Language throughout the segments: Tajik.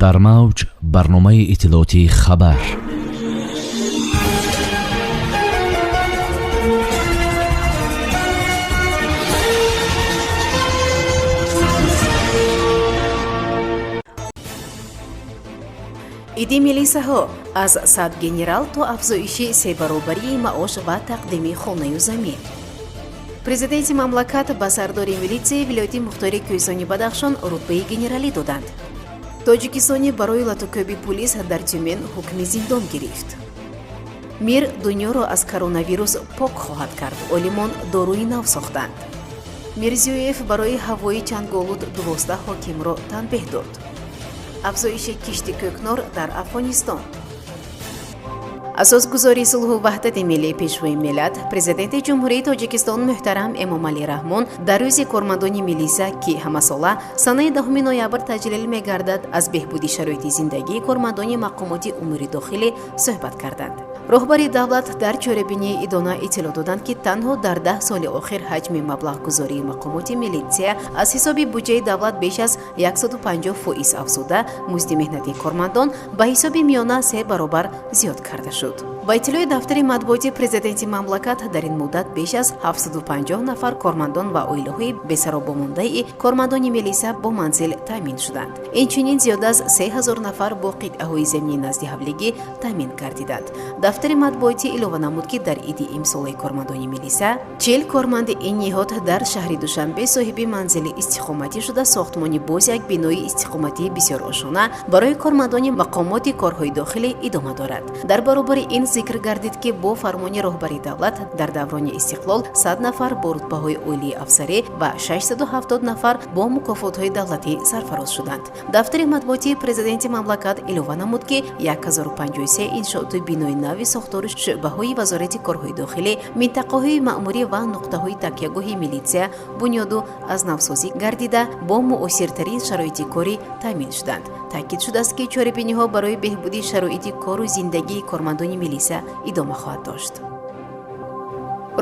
дар мавҷ барномаи иттилоотии хабар. иди милисаҳо аз 100 генерал то афзоиши себаробарии маош ва тақдими хонаю замин. Президенти мамлакат ба сардори милитсияи вилояти мухтори кӯҳистони Бадахшон рутбаи генералӣ доданд. Тоҷикистони барои латукӯби пулис дар Тюмен ҳукми зиндон гирифт. Мир дунёро аз коронавирус пок хоҳад кард. Олимон доруи нав сохтанд. Мирзиёев барои ҳавои чандголуд 12 ҳокимро танбеҳ дод. Афзоиши кишти кӯкнор дар Афғонистон. асосгузори сулҳу ваҳдати миллии пешвои миллат президенти ҷумҳурии Тоҷикистон муҳтарам Эмомалӣ Раҳмон дар рӯзи кормандони милиса ки ҳамасола санаи 10 ноябр таҷлил мегардад аз беҳбуди шароити зиндагии кормандони мақомоти умури дохилӣ суҳбат карданд. роҳбари давлат дар чорабинии идона иттилоъ доданд ки танҳо дар 10 соли охир ҳаҷми маблағгузории мақомоти милитсия аз ҳисоби буҷаи давлат беш аз 150% афзуда, музди меҳнати кормандон ба ҳисоби миёна 3 баробар зиёд карда шуд. ба иттилои дафтари матбуоти президенти мамлакат дар ин муддат беш аз 750 нафар кормандон ва оилаҳои бесаробомондаи кормандони милиса бо манзил таъмин шуданд. инчунин зиёда аз 3000 нафар бо қитъаҳои замини назди ҳавлигӣ таъмин гардиданд. дафтари матбуоти илова намуд ки дар иди имсолаи кормандони милиса 40 корманди ин ниҳод дар шаҳри Душанбе соҳиби манзили истиқоматӣ шуда сохтмони боз як бинои истиқоматии бисёр ошона барои кормандони мақомоти корҳои дохилӣ идома дорад. дар баробари ин зикр гардид ки бо фармони роҳбари давлат дар даврони истиқлол 100 нафар бо рутбаҳои олии афсарӣ ва 670 нафар бо мукофотҳои давлатӣ сарфароз шуданд. дафтари матбуоти президенти мамлакат илова намуд ки 1053 иншооту бинои нави сохтору шуъбаҳои вазорати корҳои дохилӣ, минтақаҳои маъмурӣ ва нуқтаҳои такягоҳи милитсия бунёду аз навсозӣ гардида бо муосиртарин шароити корӣ таъмин шуданд. таъкид шудааст ки чорабиниҳо барои беҳбуди шароити кору зиндагии кормандони милиса идома хоҳад дошт.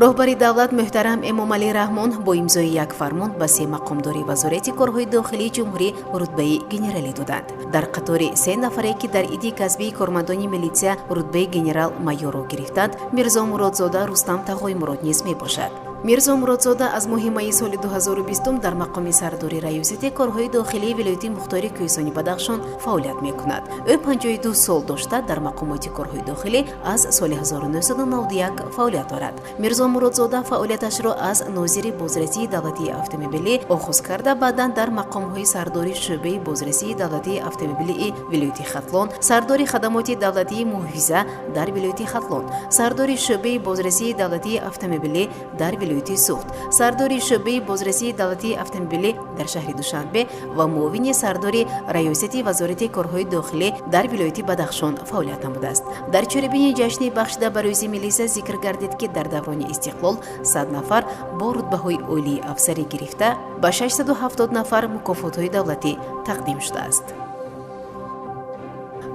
роҳбари давлат муҳтарам Эмомалӣ Раҳмон бо имзои як фармон ба 3 мақомдори вазорати корҳои дохилии ҷумҳурӣ рутбаи генералӣ доданд. дар қатори 3 нафаре ки дар иди касбии кормандони милитсия рутбаи генерал майёрро гирифтанд, Мирзо Муродзода Рустам Тағои Мурод низ мебошад. Мирзо Муродзода аз моҳи майи соли 2020 дар мақоми сардори раёсати корҳои дохилии вилояти мухтори кӯҳистони Бадахшон фаъолият мекунад. ӯ 52 сол дошта дар мақомоти корҳои дохилӣ аз соли 1991 фаъолият дорад. Мирзо Муродзода фаъолияташро аз нозири бозрасии давлатии автомобилӣ оғоз карда, баъдан дар мақомҳои сардори шӯъбаи бозрасии давлатии автомобилии вилояти Хатлон, сардори хадамоти давлатии муҳофиза дар вилояти Хатлон, сардори шӯъбаи бозрасии давлатии автомобилӣ дар вилояти Суғд, сардори шӯъбаи бозрасии давлатии автомобилӣ дар шаҳри Душанбе ва муовини сардори раёсати вазорати корҳои дохилӣ дар вилояти Бадахшон фаъолият намудааст. дар чорабини ҷашни бахшида ба рӯзи милиса зикр гардид ки дар даврони истиқлол 100 нафар бо рутбаҳои олии афсарӣ гирифта ба 670 нафар мукофотҳои давлатӣ тақдим шудааст.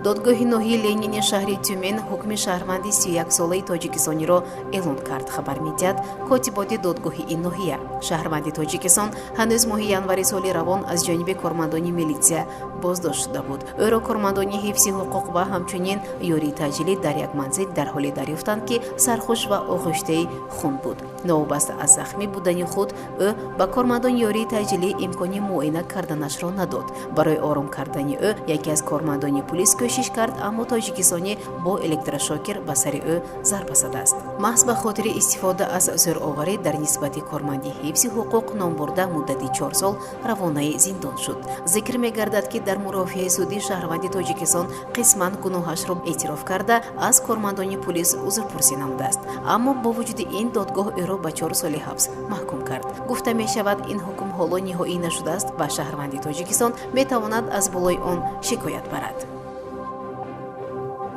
додгоҳи ноҳии Ленини шаҳри Тюмен ҳукми шаҳрванди 31 солаи тоҷикистониро эълон кард. хабар медиҳад котиботи додгоҳи ин ноҳия. шаҳрванди Тоҷикистон ҳанӯз моҳи январи соли равон аз ҷониби кормандони милитсия боздошт шуда буд. ӯро кормандони ҳифзи ҳуқуқ ва ҳамчунин ёрии таъҷилӣ дар як манзил дар ҳоле дарёфтанд ки сархуш ва оғӯштаи хун буд. новобаста аз захмӣ будани худ, ӯ ба кормандон ёрии таъҷилӣ имкони муоина карданашро надод. барои ором кардани ӯ яке аз кормандони пулис кӯшиш кард, аммо тоҷикистонӣ бо электрошокер ба сари ӯ зарба задааст. маҳз ба хотири истифода аз зӯроварӣ дар нисбати корманди ҳифзи ҳуқуқ номбурда муддати 4 сол равонаи зиндон шуд. зикр мегардад ки дар мурофиаи судӣ шаҳрванди Тоҷикистон қисман гуноҳашро эътироф карда аз кормандони пулис узрпурсӣ намудааст, аммо бо вуҷуди ин додгоҳ ӯро ба 4 соли ҳабс маҳкум кард. гуфта мешавад, ин ҳукм ҳоло ниҳоӣ нашудааст ва шаҳрванди Тоҷикистон метавонад аз болои он шикоят барад.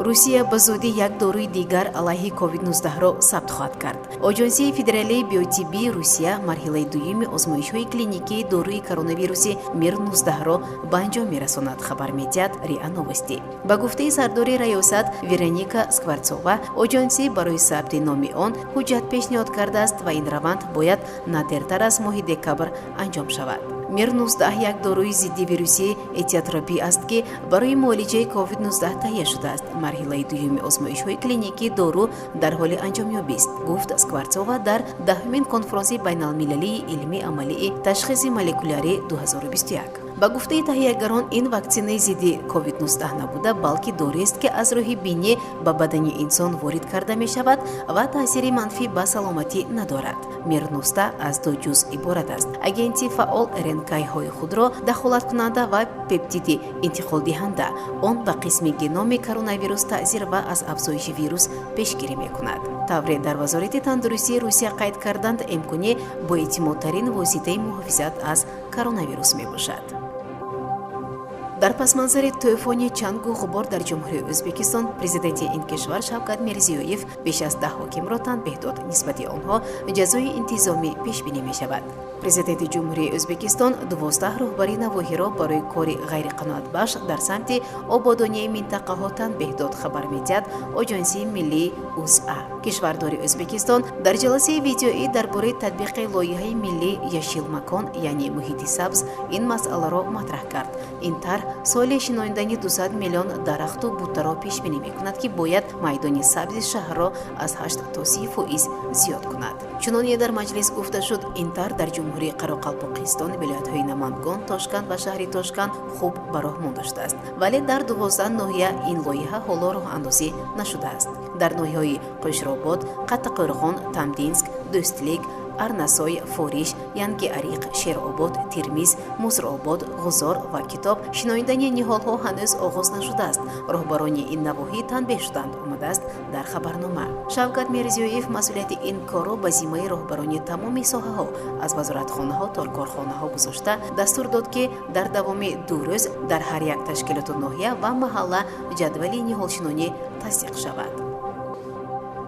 русия ба зудӣ як доруи дигар алайҳи COVID-19-ро сабт хоҳад кард. Оҷонсияи федералии биотибии Русия марҳилаи дуюми озмоишҳои клиникии доруи коронавируси Мир-19-ро ба анҷом мерасонад, хабар медиҳад РИА Новости. Ба гуфтаи сардори раёсат Вероника Скворцова, оҷонсия барои сабти номи он ҳуҷҷат пешниҳод кардааст ва ин раванд бояд на дертар аз моҳи декабр анҷом шавад. Мир-19 як доруи зидди вируси этиотропи аст ки барои муолиҷаи COVID-19 таҳия шудааст. Марҳилаи дуюми озмоишҳои клиникии дору дар ҳоли анҷомёбист, гуфт Скворцова дар 10-мин конфронси байналмилалии илмии амалии ташхиси молекуляри 2021. ба гуфтаи таҳиягарон ин ваксинаи зидди COVID-19 набуда, балки дориест ки аз рӯҳи бинӣ ба бадани инсон ворид карда мешавад ва таъсири манфӣ ба саломатӣ надорад. Мир-19 аз ду ҷуз иборат аст. Агенти фаъол РНК-ҳои худро дахолаткунанда ва пептиди интиқолдиҳанда. Он ба қисми геноми коронавирус таъсир ва аз афзоиши вирус пешгирӣ мекунад. тавре дар вазорати тандурустии Русия қайд карданд, имкони боэътимодтарин воситаи муҳофизат аз коронавирус мебошад. дар пасманзари тӯъфони чангу ғубор дар ҷумҳурии Ӯзбекистон, президенти ин кишвар Шавкат Мирзиёев беш аз 10 ҳокимро танбеҳ дод. Нисбати онҳо ҷазои интизомӣ пешбинӣ мешавад. Президенти ҷумҳурии Ӯзбекистон 12 роҳбари навоҳиро барои кори ғайриқаноатбахш дар самти ободонии минтақаҳо танбеҳ дод, хабар медиҳад Оҷонсии миллии УЗА. кишвардори Ӯзбекистон дар ҷаласаи видеоӣ дар бораи татбиқи лоиҳаи миллӣ Яшил макон, яъне муҳити сабз, ин масъаларо матраҳ кард. ин тарҳ соли шиноидани 200 миллион дарахту буттаро пешбинӣ мекунад, ки бояд майдони сабзи шаҳрро аз 8 то 30% зиёд кунад. чуноне дар маҷлис гуфта шуд, ин тарҳ дар ҷумҳурии Қароқалпоқистон, вилоятҳои Намангон, Тошканд ва шаҳри Тошканд хуб ба роҳ мондашудааст, вале дар 12 ноҳия ин лоиҳа ҳоло роҳандозӣ нашудааст. дар ноҳияҳои Қӯшробод, Қаттақӯрғон, Тамдинск, Дӯстлик, Арнасой, Фориш, Янгиариқ, Шеробод, Тирмиз, Музробод, Ғузор ва Китоб шиноидани ниҳолҳо ҳанӯз оғоз нашудааст. роҳбарони ин навоҳӣ танбеҳ шуданд, омадааст дар хабарнома. Шавкат Мирзиёев масъулияти ин корро ба зиммаи роҳбарони тамоми соҳаҳо аз вазоратхонаҳо то корхонаҳо гузошта, дастур дод, ки дар давоми 2 рӯз дар ҳар як ташкилоту ноҳия ва маҳалла ҷадвали ниҳолшинонӣ тасдиқ шавад.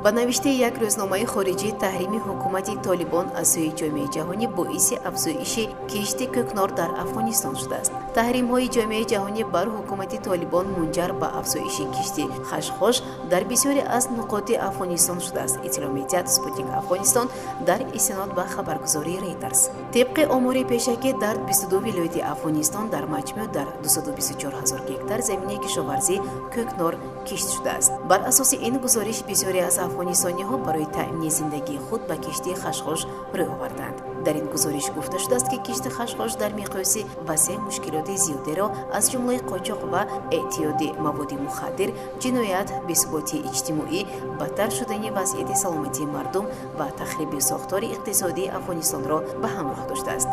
ба навиштаи як рӯзномаи хориҷӣ, таҳрими ҳукумати «Толибон» аз сӯи ҷомеаи ҷаҳонӣ боиси афзоиши кишти кӯкнор дар Афғонистон шудааст. таҳримҳои ҷомеаи ҷаҳонӣ бар ҳукумати «Толибон» мунҷар ба афзоиши кишти хашхош дар бисёре аз нуқоти Афғонистон шудааст. иттилоъ медиҳад Спутник Афғонистон дар истинод ба хабаргузории Reuters. тибқи омори пешакӣ дар 22 вилояти Афғонистон дар маҷмӯъ дар 224 000 гектар замини кишоварзӣ кӯкнор кишт шудааст. бар асоси ин гузориш, бисёре аз афғонистониҳо барои таъмини зиндагии худ ба кишти хашхош рӯй оварданд. дар ин гузориш гуфта шудааст, ки кишти хашхош дар миқёси васеъ мушкилоти зиёдеро аз ҷумлаи қочоқ ва эътиёди маводи мухаддир, ҷиноят, бесуботии иҷтимоӣ, бадтар шудани вазъияти саломатии мардум ва тахриби сохтори иқтисодии Афғонистонро ба ҳамроҳ доштааст.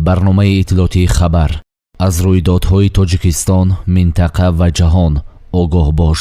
барномаи иттилоотии хабар аз рӯйдодҳои Тоҷикистон, минтақа ва ҷаҳон огоҳ бош.